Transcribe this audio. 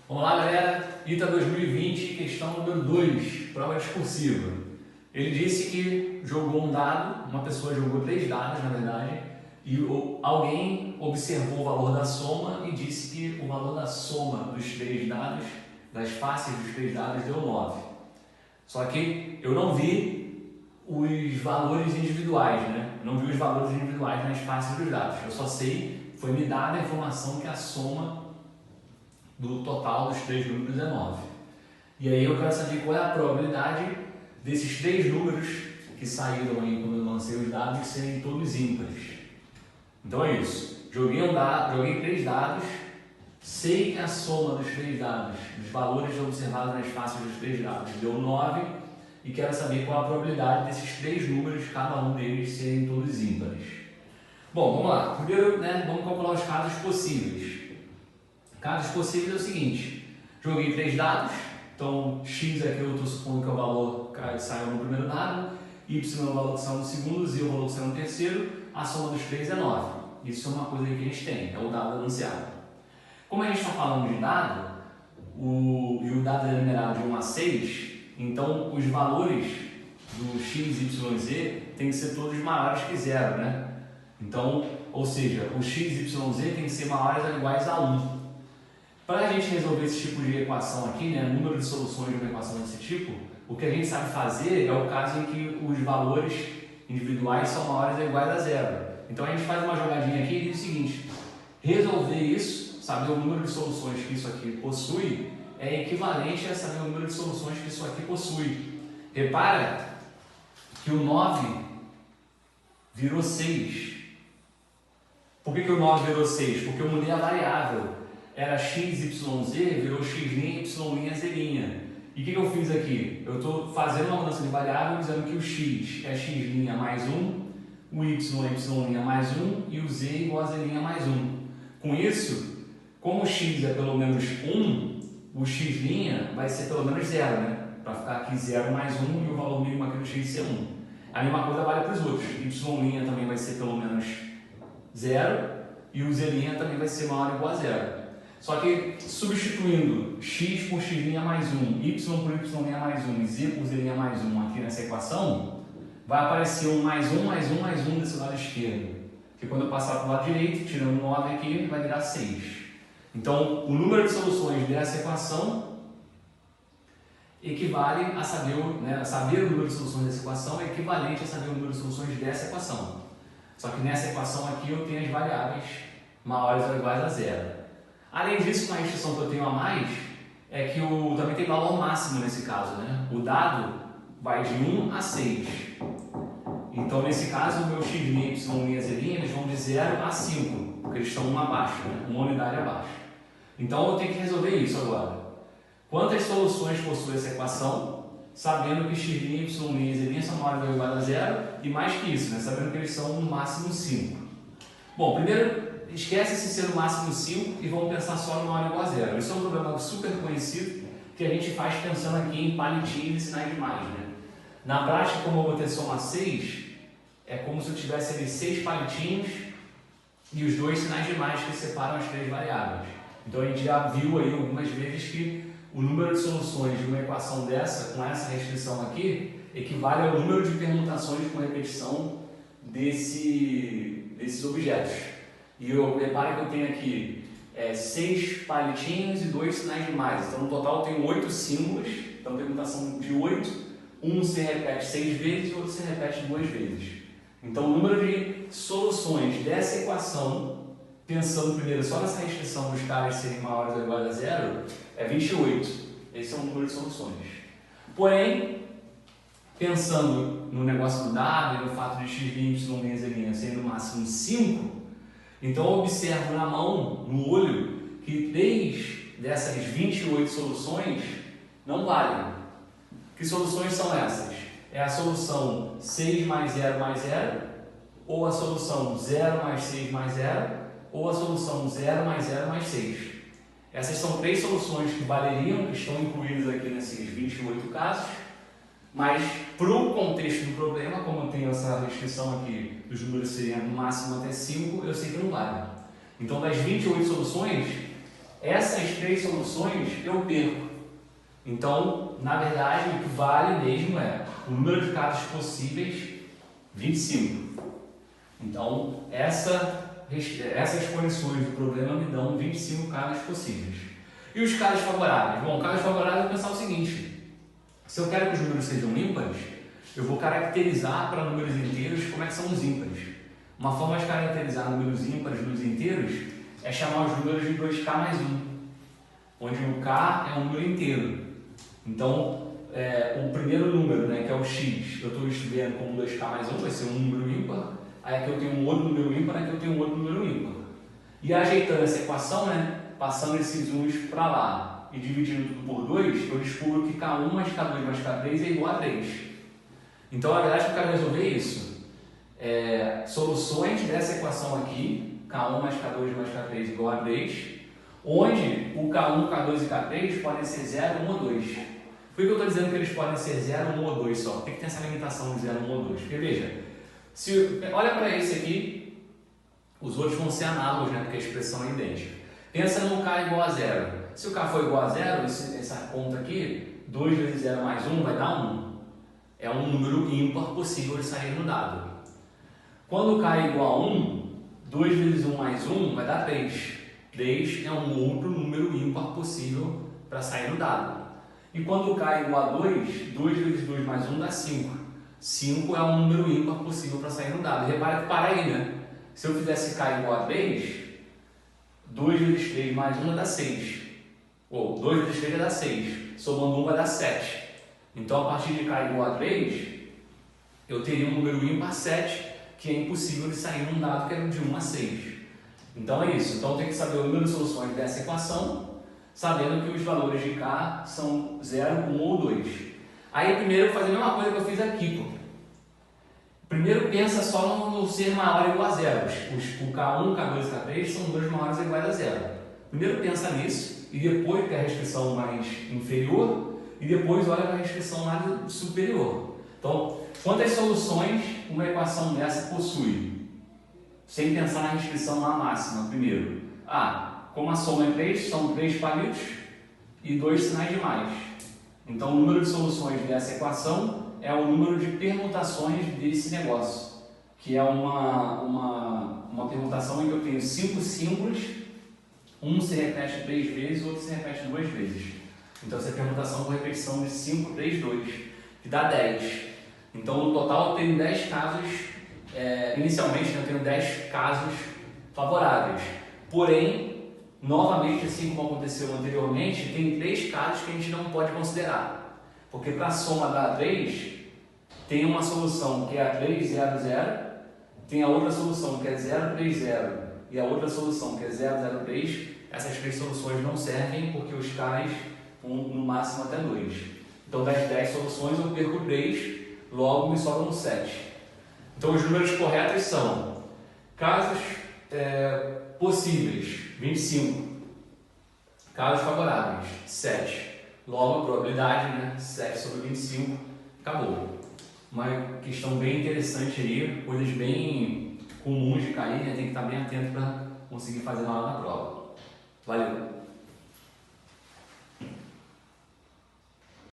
Vamos lá, galera. ITA 2020, questão número 2, prova discursiva. Ele disse que jogou um dado, uma pessoa jogou 3 dados, na verdade, e alguém observou o valor da soma e disse que o valor da soma dos 3 dados, das faces dos 3 dados, deu 9. Só que eu não vi os valores individuais, né? Não vi os valores individuais nas faces dos dados. Eu só sei, foi me dada a informação que a soma do total dos 3 números é 9. E aí eu quero saber qual é a probabilidade desses 3 números que saíram aí quando eu lancei os dados serem todos ímpares. Então é isso. Joguei 3 dados, sei que a soma dos 3 dados, dos valores observados nas faces dos 3 dados, deu 9 e quero saber qual a probabilidade desses 3 números, cada um deles, serem todos ímpares. Bom, vamos lá. Primeiro, vamos calcular os casos possíveis. Casos possíveis é o seguinte: joguei 3 dados, então x aqui eu estou supondo que é o valor que saiu no primeiro dado, y é o valor que saiu no segundo, z é o valor que saiu no terceiro, a soma dos 3 é 9. Isso é uma coisa que a gente tem, é o dado anunciado. Como a gente está falando de dado, e o dado é numerado de 1 a 6, então os valores do x, y, z tem que ser todos maiores que 0, né? Então, ou seja, o x, y, z tem que ser maiores ou iguais a 1. Para a gente resolver esse tipo de equação aqui, número de soluções de uma equação desse tipo, o que a gente sabe fazer é o caso em que os valores individuais são maiores ou iguais a 0. Então a gente faz uma jogadinha aqui e diz o seguinte: resolver isso, saber o número de soluções que isso aqui possui, é equivalente a saber o número de soluções que isso aqui possui. Repara que o 9 virou 6. Por que o 9 virou 6? Porque eu mudei a variável. Era x, y, z, virou x', y', z'. E o que eu fiz aqui? Eu estou fazendo uma mudança de variável dizendo que o x é x' mais 1, o y é y' mais 1 e o z é igual a z' mais 1. Com isso, como o x é pelo menos 1, o x' vai ser pelo menos 0, né? Para ficar aqui 0 mais 1 e o valor mínimo aqui do x ser 1. A mesma coisa vale para os outros. Y' também vai ser pelo menos 0 e o z' também vai ser maior ou igual a 0. Só que substituindo x por x' mais 1, y por y' mais 1 e z por z' mais 1 aqui nessa equação, vai aparecer um mais 1 mais 1 mais 1 desse lado esquerdo. Que quando eu passar para o lado direito, tirando 9 aqui, vai virar 6. Então, o número de soluções dessa equação equivale a saber, saber o número de soluções dessa equação é equivalente a saber o número de soluções dessa equação. Só que nessa equação aqui eu tenho as variáveis maiores ou iguais a 0. Além disso, uma restrição que eu tenho a mais é que também tem valor máximo nesse caso, O dado vai de 1 a 6. Então, nesse caso, o meu x', y, z' eles vão de 0 a 5, porque eles estão 1 abaixo, uma unidade abaixo. Então, eu tenho que resolver isso agora. Quantas soluções possui essa equação, sabendo que x', y, z' são maiores ou iguais a 0, e mais que isso, sabendo que eles são no máximo 5. Bom, primeiro, esquece esse ser no máximo 5 e vamos pensar só no maior ou igual a 0. Isso é um problema super conhecido que a gente faz pensando aqui em palitinhos e sinais de mais, Na prática, como eu vou ter soma 6, é como se eu tivesse ali 6 palitinhos e os 2 sinais de mais que separam as 3 variáveis. Então a gente já viu aí algumas vezes que o número de soluções de uma equação dessa, com essa restrição aqui, equivale ao número de permutações com repetição desses objetos. E repara que eu tenho aqui 6 palitinhos e 2 sinais de mais. Então, no total, eu tenho 8 símbolos. Então, permutação de 8. Um se repete 6 vezes e o outro se repete 2 vezes. Então, o número de soluções dessa equação, pensando primeiro só nessa restrição dos caras serem maiores ou iguais a 0, é 28. Esse é o número de soluções. Porém, pensando no negócio do dado e no fato de x', y, z' serem no máximo 5, então eu observo na mão, no olho, que 3 dessas 28 soluções não valem. Que soluções são essas? É a solução 6 mais 0 mais 0, ou a solução 0 mais 6 mais 0, ou a solução 0 mais 0 mais 6. Essas são 3 soluções que valeriam, que estão incluídas aqui nesses 28 casos, mas para o contexto do problema, como eu tenho essa restrição aqui dos números serem no máximo até 5, eu sei que não vale. Então, das 28 soluções, essas três soluções eu perco. Então, na verdade, o que vale mesmo é o número de casos possíveis, 25. Então, essas condições do problema me dão 25 casos possíveis. E os casos favoráveis? Bom, casos favoráveis é pensar o seguinte: se eu quero que os números sejam ímpares, eu vou caracterizar para números inteiros como é que são os ímpares. Uma forma de caracterizar números ímpares dos inteiros é chamar os números de 2k mais 1, onde o k é um número inteiro. Então, o primeiro número, né, que é o x, eu estou escrevendo como 2k mais 1, vai ser um número ímpar. Aí aqui eu tenho um outro número ímpar, aqui eu tenho um outro número ímpar. E ajeitando essa equação, né, passando esses uns para lá e dividindo tudo por 2, eu descubro que k1 mais k2 mais k3 é igual a 3. Então, na verdade, eu quero resolver isso. Soluções dessa equação aqui, k1 mais k2 mais k3 igual a 3, onde o k1, k2 e k3 podem ser 0, 1 ou 2. Por que eu estou dizendo que eles podem ser 0, 1 ou 2 só? Por que tem essa limitação de 0, 1 ou 2? Porque veja, olha para esse aqui, os outros vão ser análogos, né, porque a expressão é idêntica. Pensa no k igual a 0. Se o k for igual a 0, essa conta aqui, 2 vezes 0 mais 1 vai dar 1. É um número ímpar possível de sair no dado. Quando o k é igual a 1, 2 vezes 1 mais 1 vai dar 3. 3 é um outro número ímpar possível para sair no dado. E quando o k é igual a 2, 2 vezes 2 mais 1 dá 5. 5 é um número ímpar possível para sair no dado. Repara que para aí, né? Se eu fizesse k igual a 3, 2 vezes 3 mais 1 vai dar 6. Ou 2 vezes 3 vai dar 6. Somando 1 vai dar 7. Então, a partir de k igual a 3, eu teria um número ímpar 7, que é impossível de sair num dado que é de 1 a 6. Então é isso. Então tem que saber o número de soluções dessa equação, sabendo que os valores de k são 0, 1 ou 2. Aí primeiro eu vou fazer a mesma coisa que eu fiz aqui. Pô. Primeiro pensa só no ser maior ou igual a 0. O k1, k2 e k3 são números maiores ou iguais a 0. Primeiro pensa nisso, e depois que a restrição mais inferior, e depois olha para a restrição lá superior. Então, quantas soluções uma equação dessa possui? Sem pensar na restrição lá máxima, primeiro. Como a soma é 3, são 3 palitos e 2 sinais de mais. Então, o número de soluções dessa equação é o número de permutações desse negócio, que é uma permutação em que eu tenho 5 símbolos, um se repete 3 vezes, o outro se repete 2 vezes. Então, essa é a permutação com repetição de 5, 3, 2, que dá 10. Então, no total, eu tenho 10 casos, inicialmente eu tenho 10 casos favoráveis. Porém, novamente, assim como aconteceu anteriormente, tem 3 casos que a gente não pode considerar. Porque para a soma dar 3, tem uma solução que é a 3, 0, 0, tem a outra solução que é 0, 3, 0 e a outra solução que é 0, 0, 3. Essas 3 soluções não servem porque os caras vão no máximo até 2. Então, das 10 soluções eu perco 3, logo me sobram 7. Então, os números corretos são casos possíveis, 25. Casos favoráveis, 7. Logo, a probabilidade, né? 7 sobre 25, acabou. Uma questão bem interessante aí, coisas bem comuns de cair, né? Tem que estar bem atento para conseguir fazer na hora da prova. Valeu!